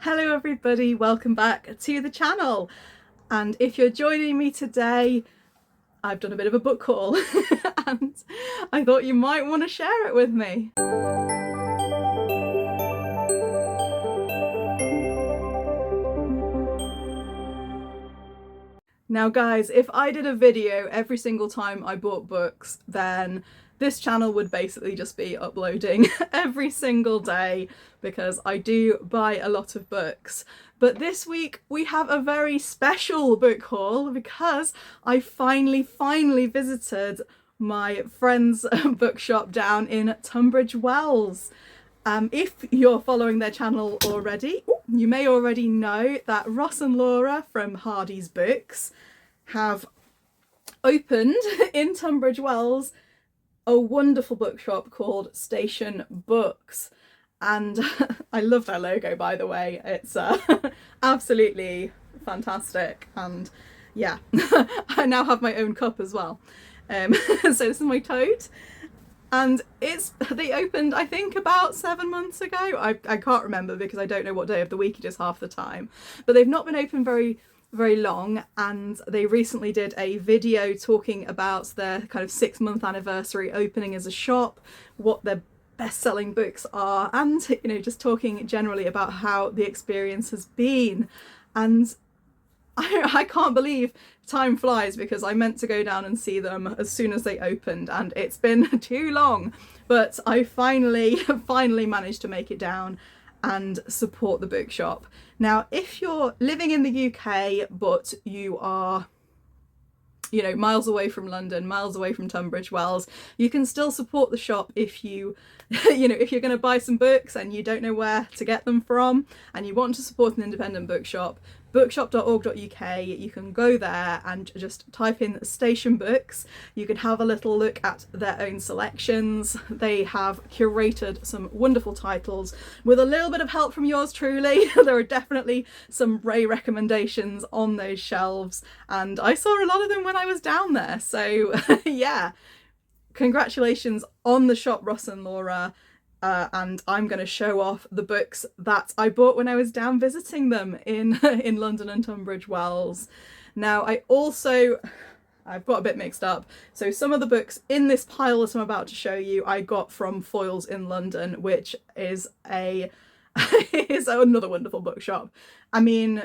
Hello everybody, welcome back to the channel. And if you're joining me today, I've done a bit of a book haul and I thought you might want to share it with me. Now guys, if I did a video every single time I bought books, then this channel would basically just be uploading every single day because I do buy a lot of books. But this week we have a very special book haul because I finally visited my friend's bookshop down in Tunbridge Wells. If you're following their channel already, you may already know that Ross and Laura from Hardy's Books have opened in Tunbridge Wells a wonderful bookshop called Station Books. And I love their logo, by the way. It's absolutely fantastic. And yeah, I now have my own cup as well. So this is my tote. And they opened, I think, about 7 months ago. I can't remember because I don't know what day of the week it is half the time. But they've not been open very long, and they recently did a video talking about their kind of 6-month anniversary opening as a shop, what their best-selling books are, and just talking generally about how the experience has been. And I can't believe time flies because I meant to go down and see them as soon as they opened and it's been too long, but I finally managed to make it down and support the bookshop. Now, if you're living in the UK but you are miles away from London, miles away from Tunbridge Wells, you can still support the shop if you if you're going to buy some books and you don't know where to get them from and you want to support an independent bookshop. Bookshop.org.uk, you can go there and just type in Station Books. You can have a little look at their own selections. They have curated some wonderful titles with a little bit of help from yours truly. There are definitely some Ray recommendations on those shelves and I saw a lot of them when I was down there. So yeah, congratulations on the shop, Ross and Laura. And I'm going to show off the books that I bought when I was down visiting them in London and Tunbridge Wells. Now, I've got a bit mixed up. So some of the books in this pile that I'm about to show you, I got from Foyles in London, which is is another wonderful bookshop. I mean,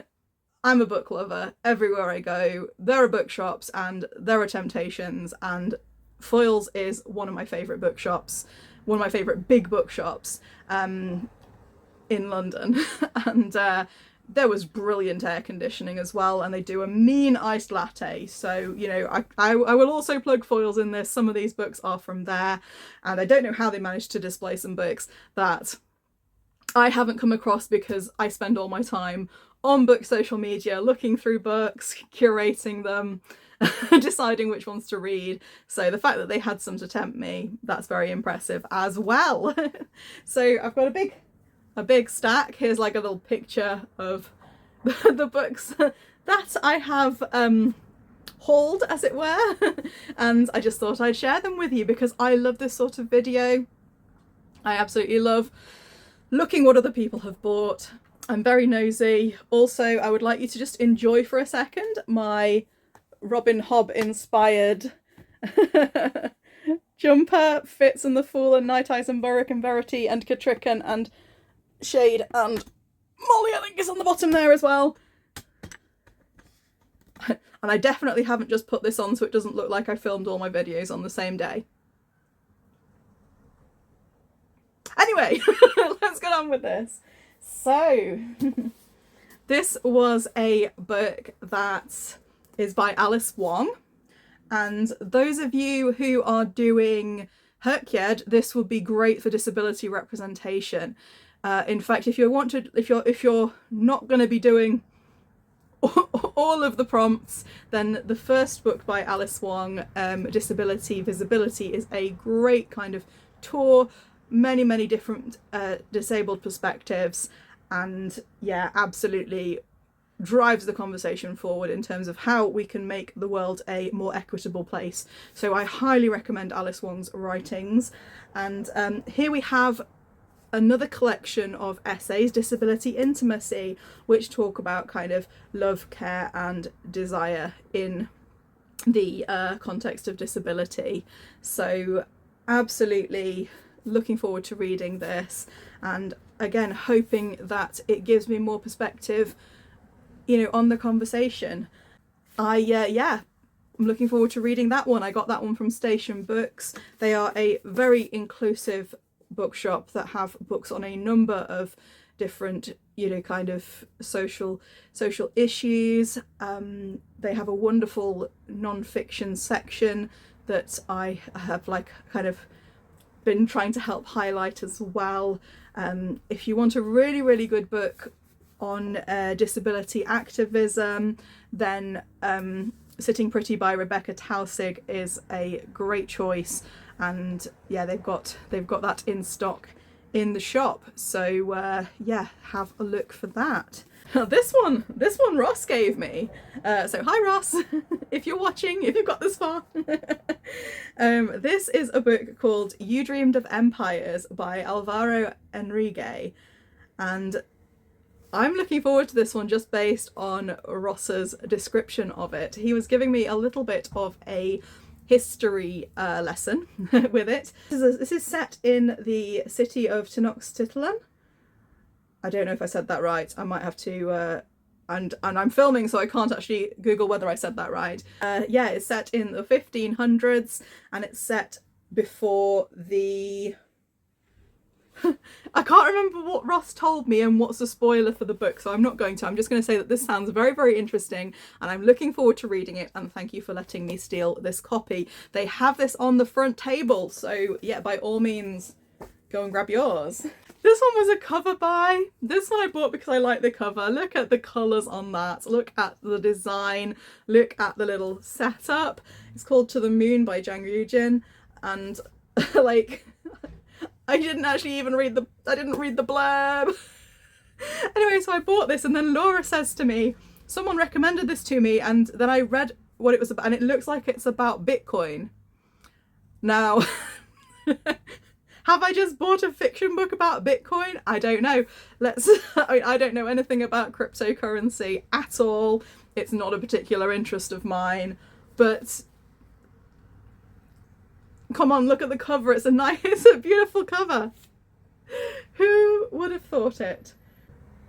I'm a book lover. Everywhere I go, there are bookshops and there are temptations, and Foyles is one of my favourite bookshops. One of my favourite big bookshops in London. And there was brilliant air conditioning as well, and they do a mean iced latte. So, I will also plug Foyles in this. Some of these books are from there, and I don't know how they managed to display some books that I haven't come across because I spend all my time on book social media, looking through books, curating them, deciding which ones to read. So the fact that they had some to tempt me, that's very impressive as well. So I've got a big stack. Here's like a little picture of the books that I have hauled, as it were. And I just thought I'd share them with you because I love this sort of video. I absolutely love looking what other people have bought. I'm very nosy. Also, I would like you to just enjoy for a second my Robin Hobb inspired jumper. Fitz and the Fool and Night Eyes and Burrick and Verity and Catrican and Shade and Molly, I think, is on the bottom there as well. And I definitely haven't just put this on so it doesn't look like I filmed all my videos on the same day. Anyway, let's get on with this. So, this was a book that is by Alice Wong, and those of you who are doing Herkyed, this will be great for disability representation. In fact, if you're not going to be doing all of the prompts, then the first book by Alice Wong, Disability Visibility, is a great kind of tour, many different disabled perspectives, and yeah, absolutely drives the conversation forward in terms of how we can make the world a more equitable place. So I highly recommend Alice Wong's writings. And here we have another collection of essays, Disability Intimacy, which talk about kind of love, care and desire in the context of disability. So absolutely looking forward to reading this, and again hoping that it gives me more perspective, you know, on the conversation. I'm looking forward to reading that one. I got that one from Station Books. They are a very inclusive bookshop that have books on a number of different, you know, kind of social issues. They have a wonderful non-fiction section that I have like kind of been trying to help highlight as well. If you want a really, really good book on disability activism, then Sitting Pretty by Rebecca Tausig is a great choice, and yeah, they've got that in stock in the shop, so yeah, have a look for that. This one Ross gave me, so hi Ross, if you're watching, if you've got this far. This is a book called You Dreamed of Empires by Alvaro Enrique, and I'm looking forward to this one just based on Ross's description of it. He was giving me a little bit of a history lesson with it. This is set in the city of Tenochtitlan. I don't know if I said that right. I might have to, and I'm filming, so I can't actually Google whether I said that right. Yeah, it's set in the 1500s, and it's set before the... I can't remember what Ross told me and what's the spoiler for the book, so I'm not going to. I'm just going to say that this sounds very, very interesting, and I'm looking forward to reading it, and thank you for letting me steal this copy. They have this on the front table, so yeah, by all means, go and grab yours. This one was a cover buy. This one I bought because I like the cover. Look at the colours on that. Look at the design. Look at the little setup. It's called To the Moon by Zhang Yujin, and like... I didn't actually even read the blurb. Anyway, so I bought this, and then Laura says to me, someone recommended this to me, and then I read what it was about, and it looks like it's about Bitcoin. Now, have I just bought a fiction book about Bitcoin? I don't know. I don't know anything about cryptocurrency at all. It's not a particular interest of mine, but come on, look at the cover. It's a beautiful cover. Who would have thought it?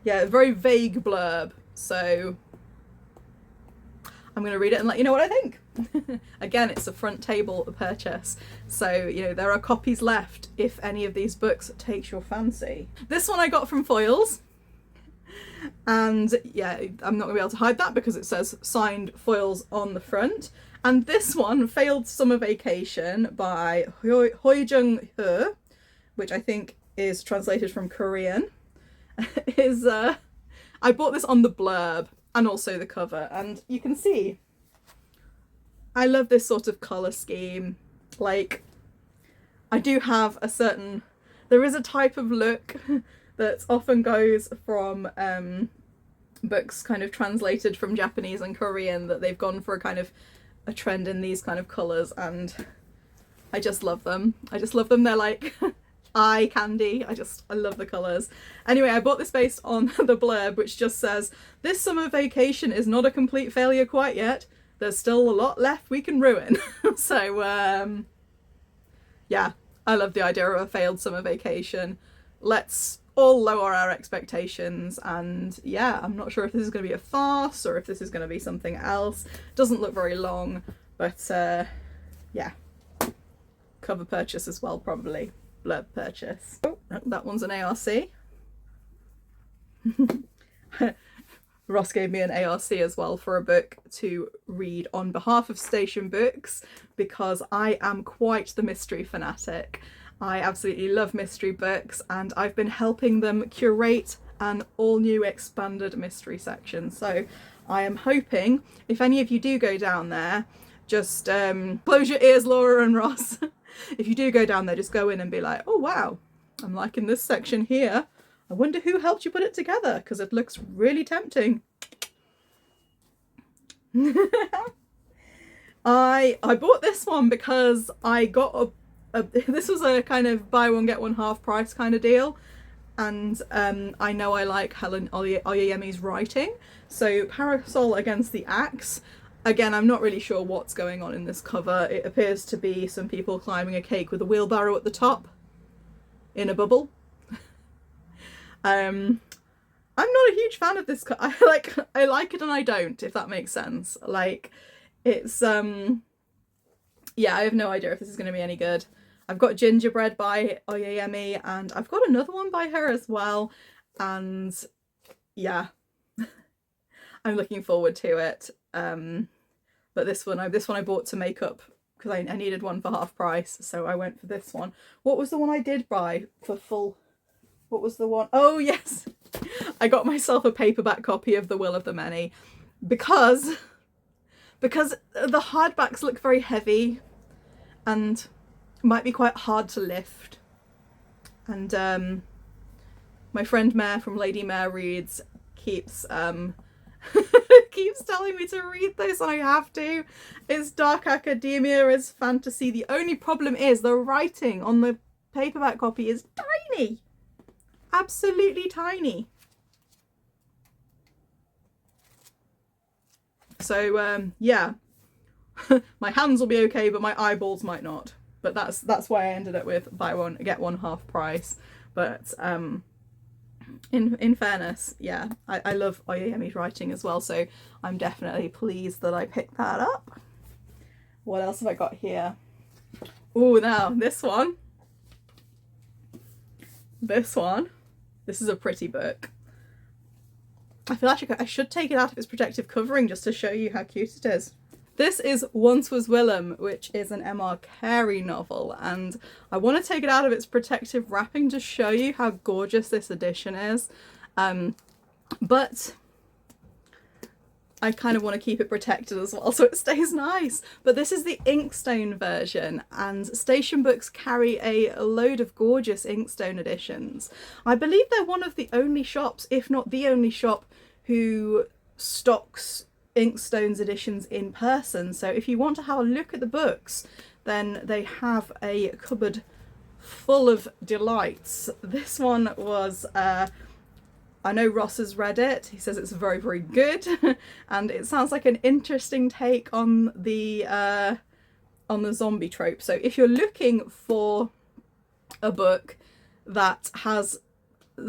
Yeah, a very vague blurb. So I'm going to read it and let you know what I think. Again, it's a front table purchase. So, you know, there are copies left if any of these books takes your fancy. This one I got from Foyles. And yeah, I'm not going to be able to hide that because it says signed Foyles on the front. And this one, Failed Summer Vacation by Hoi-jung He, which I think is translated from Korean, is, I bought this on the blurb and also the cover, and you can see, I love this sort of colour scheme. Like, I do have a certain, there is a type of look that often goes from books kind of translated from Japanese and Korean, that they've gone for a kind of a trend in these kind of colours, and I just love them. I just love them. They're like eye candy. I love the colours. Anyway, I bought this based on the blurb, which just says, this summer vacation is not a complete failure quite yet. There's still a lot left we can ruin. So yeah, I love the idea of a failed summer vacation. Let's all lower our expectations, and yeah, I'm not sure if this is going to be a farce or if this is going to be something else. Doesn't look very long, but yeah, cover purchase as well, probably. Blurb purchase. Oh, that one's an ARC. Ross gave me an ARC as well for a book to read on behalf of Station Books, because I am quite the mystery fanatic. I absolutely love mystery books, and I've been helping them curate an all-new expanded mystery section. So I am hoping, if any of you do go down there, just close your ears, Laura and Ross. If you do go down there, just go in and be like, oh wow, I'm liking this section here. I wonder who helped you put it together, because it looks really tempting. I bought this one because I got this was a kind of buy one get one half price kind of deal, and I know I like Helen Oyeyemi's writing. So Parasol Against the Axe. Again, I'm not really sure what's going on in this cover. It appears to be some people climbing a cake with a wheelbarrow at the top in a bubble. I'm not a huge fan of this. I like it and I don't, if that makes sense. Like, it's yeah, I have no idea if this is going to be any good. I've got Gingerbread by Oyeyemi, and I've got another one by her as well. And yeah, I'm looking forward to it. But this one I bought to make up because I needed one for half price, so I went for this one. What was the one I did buy for full? What was the one? Oh yes, I got myself a paperback copy of The Will of the Many because the hardbacks look very heavy and might be quite hard to lift. And my friend Mare from Lady Mare Reads keeps keeps telling me to read this, and I have to. It's dark academia, it's fantasy. The only problem is the writing on the paperback copy is tiny. Absolutely tiny. So yeah, my hands will be okay, but my eyeballs might not. But that's why I ended up with buy one get one half price. But in fairness, yeah, I love Oyeyemi's writing as well, so I'm definitely pleased that I picked that up. What else have I got here? Oh, now this one. This is a pretty book. I feel like I should take it out of its protective covering just to show you how cute it is. This is Once Was Willem, which is an M.R. Carey novel, and I want to take it out of its protective wrapping to show you how gorgeous this edition is. But I kind of want to keep it protected as well so it stays nice. But this is the Inkstone version, and Station Books carry a load of gorgeous Inkstone editions. I believe they're one of the only shops, if not the only shop, who stocks Inkstone's editions in person. So if you want to have a look at the books, then they have a cupboard full of delights. This one was I know Ross has read it. He says it's very, very good, and it sounds like an interesting take on the zombie trope. So if you're looking for a book that has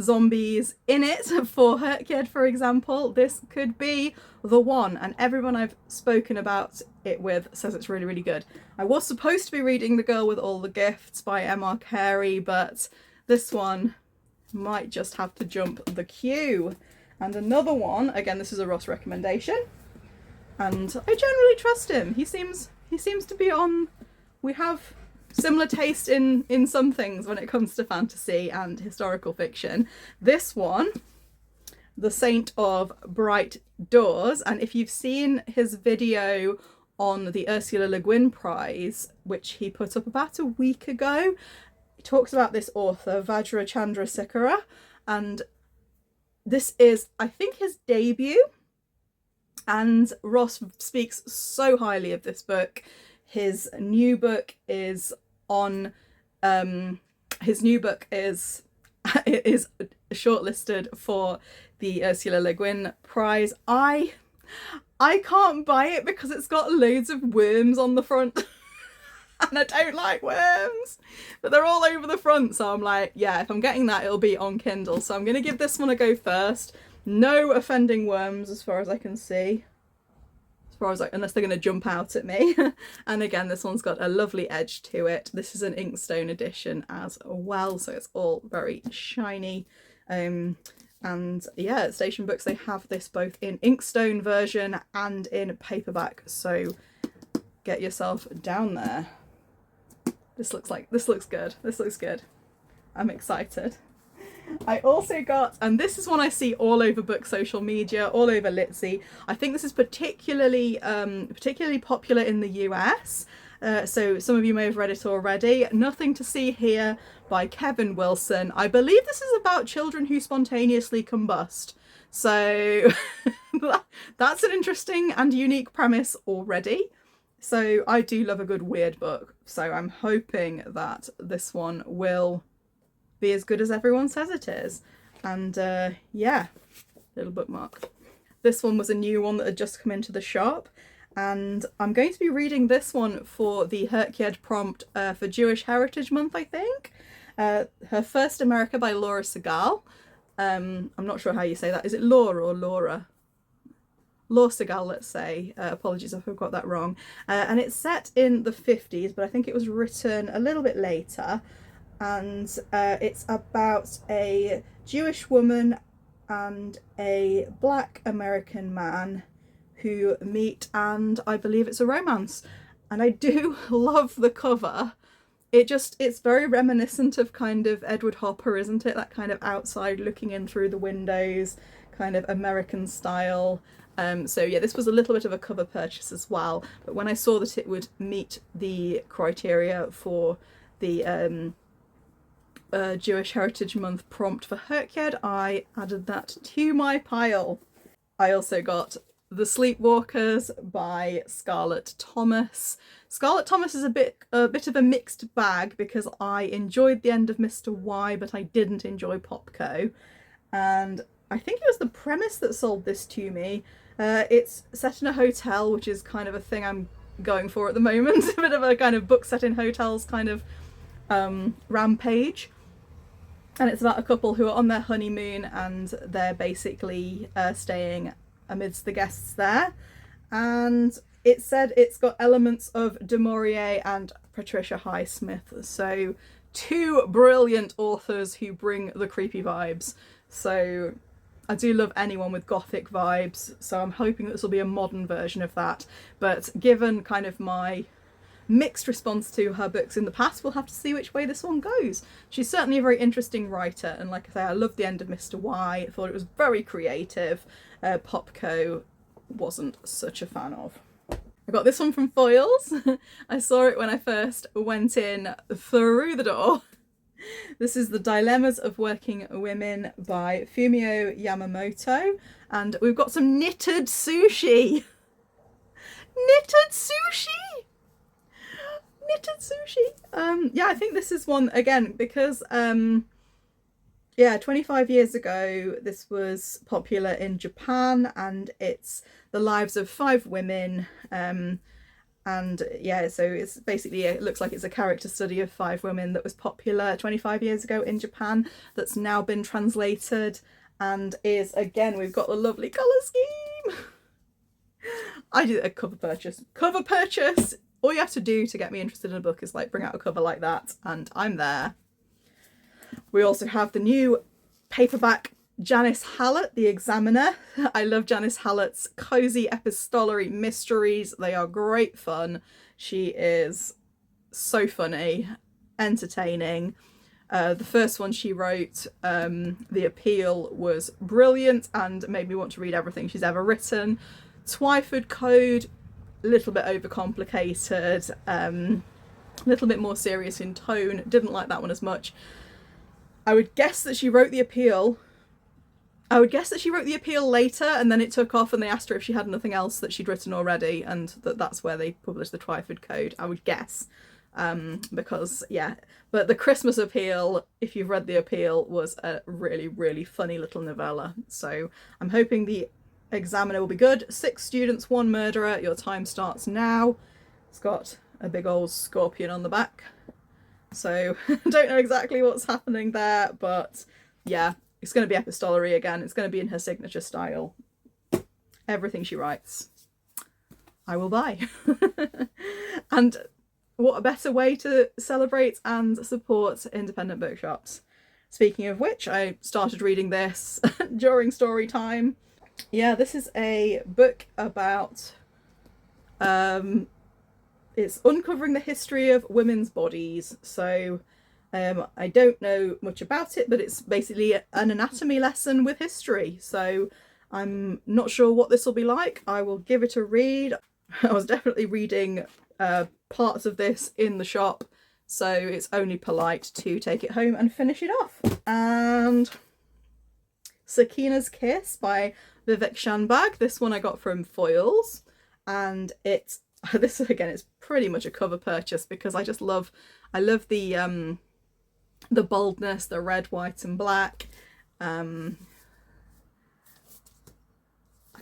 zombies in it, for Herkyed, for example, this could be the one, and everyone I've spoken about it with says it's really, really good. I was supposed to be reading The Girl with All the Gifts by M.R. Carey, but this one might just have to jump the queue. And another one, again, this is a Ross recommendation, and I generally trust him. He seems to be on. We have similar taste in some things when it comes to fantasy and historical fiction. This one, The Saint of Bright Doors, and if you've seen his video on the Ursula Le Guin Prize, which he put up about a week ago, he talks about this author, Vajra Chandrasekhara, and this is, I think, his debut, and Ross speaks so highly of this book. His new book is on is shortlisted for the Ursula Le Guin Prize. I can't buy it because it's got loads of worms on the front and I don't like worms, but they're all over the front, so I'm like, yeah, if I'm getting that, it'll be on Kindle. So I'm gonna give this one a go first. No offending worms as far as I can see. Unless they're going to jump out at me. And again, this one's got a lovely edge to it. This is an Inkstone edition as well, so it's all very shiny. And yeah, at Station Books, they have this both in Inkstone version and in paperback, so get yourself down there. This looks good. This looks good. I'm excited. I also got, and this is one I see all over book social media, all over Litsy. I think this is particularly popular in the US. So some of you may have read it already. Nothing to See Here by Kevin Wilson. I believe this is about children who spontaneously combust. So that's an interesting and unique premise already. So I do love a good weird book. So I'm hoping that this one will be as good as everyone says it is. And yeah, little bookmark. This one was a new one that had just come into the shop, and I'm going to be reading this one for the Herkyed prompt for Jewish Heritage Month, I think. Her First America by Laura Segal. I'm not sure how you say that. Is it Laura or Laura? Laura Segal, let's say. Apologies if I've got that wrong. And it's set in the 50s, but I think it was written a little bit later. And it's about a Jewish woman and a black American man who meet, and I believe it's a romance. And I do love the cover. It's very reminiscent of kind of Edward Hopper, isn't it? That kind of outside looking in through the windows, kind of American style. So yeah, this was a little bit of a cover purchase as well. But when I saw that it would meet the criteria for the Jewish Heritage Month prompt for Herkyed, I added that to my pile. I also got The Sleepwalkers by Scarlett Thomas. Scarlett Thomas is a bit of a mixed bag, because I enjoyed the end of Mr. Y, but I didn't enjoy Popco. And I think it was the premise that sold this to me. It's set in a hotel, which is kind of a thing I'm going for at the moment. A bit of a kind of book set in hotels kind of rampage. And it's about a couple who are on their honeymoon, and they're basically staying amidst the guests there. And it said it's got elements of Du Maurier and Patricia Highsmith. So two brilliant authors who bring the creepy vibes. So I do love anyone with gothic vibes. So I'm hoping this will be a modern version of that. But given kind of my mixed response to her books in the past, we'll have to see which way this one goes. She's certainly a very interesting writer, and like I say, I loved the end of Mr. Y. I thought it was very creative. Popco wasn't such a fan of. I got this one from Foyles. I saw it when I first went in through the door. This is The Dilemmas of Working Women by Fumio Yamamoto, and we've got some knitted sushi. Knitted sushi! Knitted sushi. Yeah, I think this is one, again, because 25 years ago this was popular in Japan, and it's the lives of 5 women, and yeah, so it's basically, it looks like it's a character study of 5 women that was popular 25 years ago in Japan, that's now been translated, and is, again, we've got the lovely colour scheme. I did a cover purchase. All you have to do to get me interested in a book is like bring out a cover like that, and I'm there. We also have the new paperback Janice Hallett, The Examiner. I love Janice Hallett's cozy epistolary mysteries. They are great fun. She is so funny, entertaining. The first one she wrote, The Appeal, was brilliant and made me want to read everything she's ever written. Twyford Code, a little bit overcomplicated, a little bit more serious in tone. Didn't like that one as much. I would guess that she wrote The Appeal. I would guess that she wrote The Appeal later, and then it took off and they asked her if she had anything else that she'd written already, and that's where they published the Twyford Code, I would guess. Because, yeah. But the Christmas Appeal, if you've read The Appeal, was a really, really funny little novella. So I'm hoping The Examiner will be good. 6 students, 1 murderer. Your time starts now. It's got a big old scorpion on the back. So I don't know exactly what's happening there, but yeah, it's going to be epistolary again. It's going to be in her signature style. Everything she writes, I will buy. And what a better way to celebrate and support independent bookshops. Speaking of which, I started reading this during story time. Yeah, this is a book about it's uncovering the history of women's bodies. So I don't know much about it, but it's basically an anatomy lesson with history. So I'm not sure what this will be like. I will give it a read. I was definitely reading parts of this in the shop, so it's only polite to take it home and finish it off. And Sakina's Kiss by Vivek Shanbag. This one I got from Foyles, and it's this again, it's pretty much a cover purchase because I love the the boldness, the red, white and black. I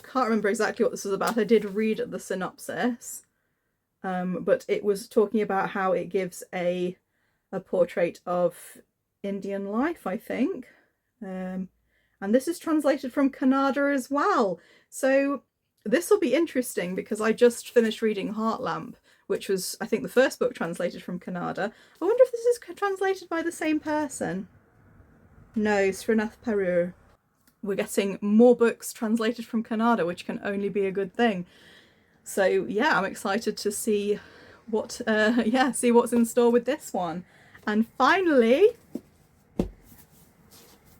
can't remember exactly what this was about. I did read the synopsis, but it was talking about how it gives a portrait of Indian life, I think. And this is translated from Kannada as well. So this will be interesting because I just finished reading Heartlamp, which was, I think, the first book translated from Kannada. I wonder if this is translated by the same person. No, Srinath Perur. We're getting more books translated from Kannada, which can only be a good thing. So yeah, I'm excited to see what, see what's in store with this one. And finally,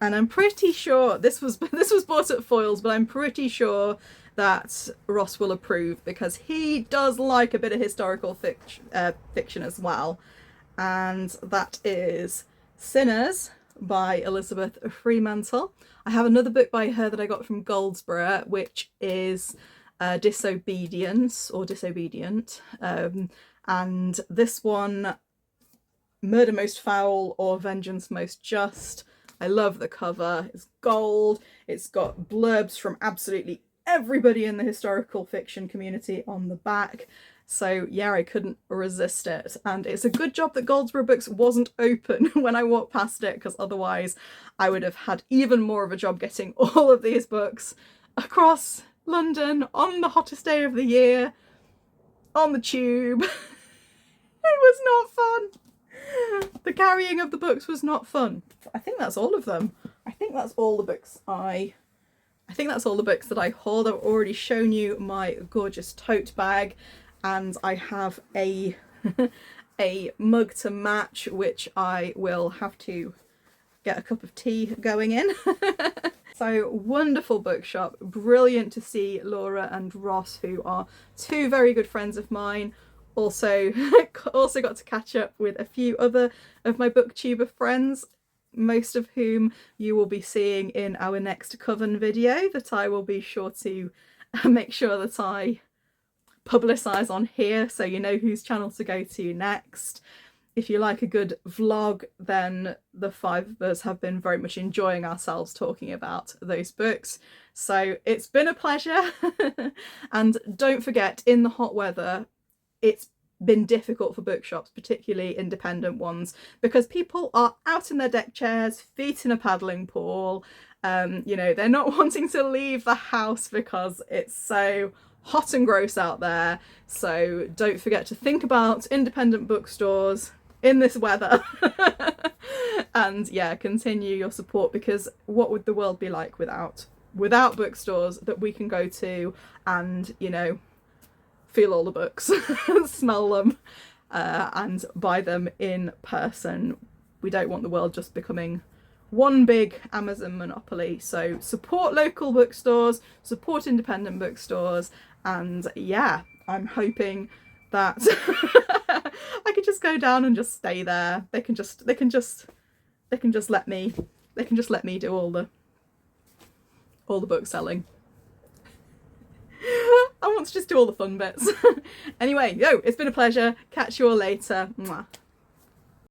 and I'm pretty sure this was bought at Foyles, but I'm pretty sure that Ross will approve because he does like a bit of historical fiction as well. And that is Sinners by Elizabeth Fremantle. I have another book by her that I got from Goldsborough, which is Disobedience or Disobedient. And this one, Murder Most Foul or Vengeance Most Just. I love the cover. It's gold. It's got blurbs from absolutely everybody in the historical fiction community on the back. So yeah, I couldn't resist it. And it's a good job that Goldsborough Books wasn't open when I walked past it, because otherwise I would have had even more of a job getting all of these books across London on the hottest day of the year, on the tube. It was not fun. The carrying of the books was not fun. I think that's all of them. I think that's all the books I think that's all the books that I hauled. I've already shown you my gorgeous tote bag, and I have a mug to match, which I will have to get a cup of tea going in. So wonderful bookshop, brilliant to see Laura and Ross, who are two very good friends of mine. Also got to catch up with a few other of my booktuber friends, most of whom you will be seeing in our next Coven video that I will be sure to make sure that I publicise on here, so you know whose channel to go to next. If you like a good vlog, then the five of us have been very much enjoying ourselves talking about those books. So it's been a pleasure. And don't forget, in the hot weather, it's been difficult for bookshops, particularly independent ones, because people are out in their deck chairs, feet in a paddling pool. You know, they're not wanting to leave the house because it's so hot and gross out there. So don't forget to think about independent bookstores in this weather. And yeah, continue your support, because what would the world be like without bookstores that we can go to and, you know, feel all the books, smell them, and buy them in person. We don't want the world just becoming one big Amazon monopoly. So support local bookstores, support independent bookstores, and yeah, I'm hoping that I could just go down and just stay there. They can just let me do all the book selling. I want to just do all the fun bits. Anyway, it's been a pleasure. Catch you all later. Mwah.